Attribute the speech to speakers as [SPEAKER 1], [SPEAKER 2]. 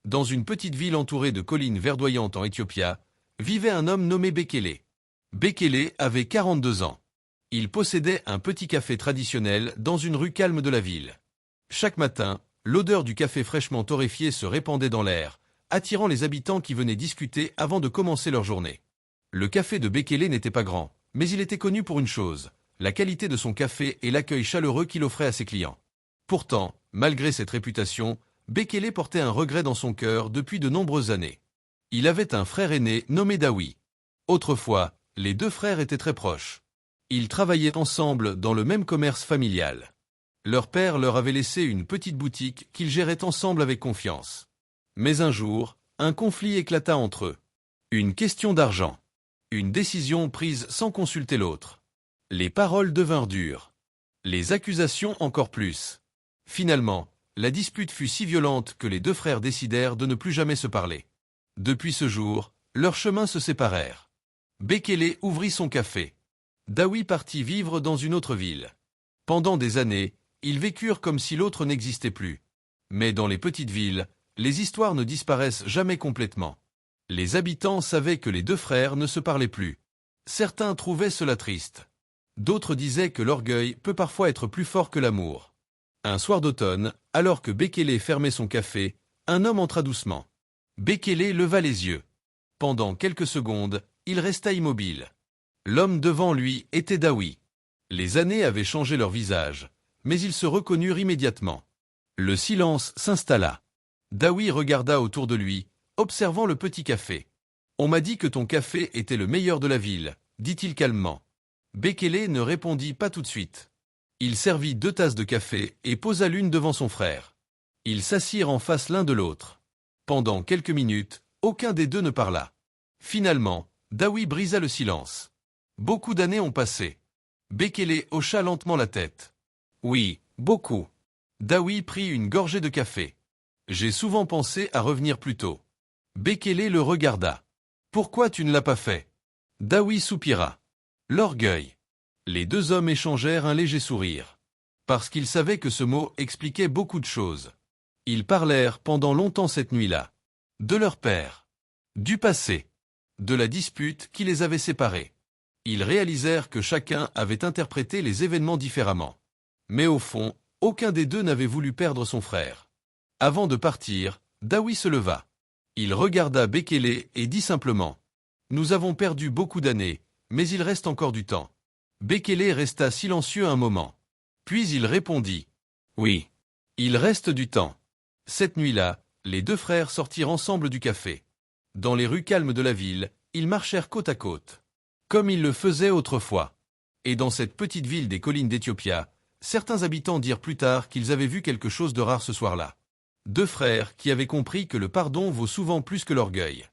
[SPEAKER 1] Dans une petite ville entourée de collines verdoyantes en Éthiopie, vivait un homme nommé Bekele. Bekele avait 42 ans. Il possédait un petit café traditionnel dans une rue calme de la ville. Chaque matin, l'odeur du café fraîchement torréfié se répandait dans l'air, attirant les habitants qui venaient discuter avant de commencer leur journée. Le café de Bekele n'était pas grand, mais il était connu pour une chose, la qualité de son café et l'accueil chaleureux qu'il offrait à ses clients. Pourtant, malgré cette réputation, Bekele portait un regret dans son cœur depuis de nombreuses années. Il avait un frère aîné nommé Dawi. Autrefois, les deux frères étaient très proches. Ils travaillaient ensemble dans le même commerce familial. Leur père leur avait laissé une petite boutique qu'ils géraient ensemble avec confiance. Mais un jour, un conflit éclata entre eux. Une question d'argent. Une décision prise sans consulter l'autre. Les paroles devinrent dures. Les accusations encore plus. Finalement, la dispute fut si violente que les deux frères décidèrent de ne plus jamais se parler. Depuis ce jour, leurs chemins se séparèrent. Bekele ouvrit son café. Dawi partit vivre dans une autre ville. Pendant des années, ils vécurent comme si l'autre n'existait plus. Mais dans les petites villes, les histoires ne disparaissent jamais complètement. Les habitants savaient que les deux frères ne se parlaient plus. Certains trouvaient cela triste. D'autres disaient que l'orgueil peut parfois être plus fort que l'amour. Un soir d'automne, alors que Bekele fermait son café, un homme entra doucement. Bekele leva les yeux. Pendant quelques secondes, il resta immobile. L'homme devant lui était Dawi. Les années avaient changé leur visage, mais ils se reconnurent immédiatement. Le silence s'installa. Dawi regarda autour de lui, observant le petit café. « On m'a dit que ton café était le meilleur de la ville », dit-il calmement. Bekele ne répondit pas tout de suite. Il servit 2 tasses de café et posa l'une devant son frère. Ils s'assirent en face l'un de l'autre. Pendant quelques minutes, aucun des deux ne parla. Finalement, Dawi brisa le silence. Beaucoup d'années ont passé. Bekele hocha lentement la tête. Oui, beaucoup. Dawi prit une gorgée de café. J'ai souvent pensé à revenir plus tôt. Bekele le regarda. Pourquoi tu ne l'as pas fait? Dawi soupira. L'orgueil. Les deux hommes échangèrent un léger sourire. Parce qu'ils savaient que ce mot expliquait beaucoup de choses. Ils parlèrent pendant longtemps cette nuit-là. De leur père. Du passé. De la dispute qui les avait séparés. Ils réalisèrent que chacun avait interprété les événements différemment. Mais au fond, aucun des deux n'avait voulu perdre son frère. Avant de partir, Dawi se leva. Il regarda Bekele et dit simplement « Nous avons perdu beaucoup d'années, mais il reste encore du temps. » Bekele resta silencieux un moment. Puis il répondit « Oui, il reste du temps. » Cette nuit-là, les deux frères sortirent ensemble du café. Dans les rues calmes de la ville, ils marchèrent côte à côte. Comme ils le faisaient autrefois. Et dans cette petite ville des collines d'Éthiopie, certains habitants dirent plus tard qu'ils avaient vu quelque chose de rare ce soir-là. Deux frères qui avaient compris que le pardon vaut souvent plus que l'orgueil.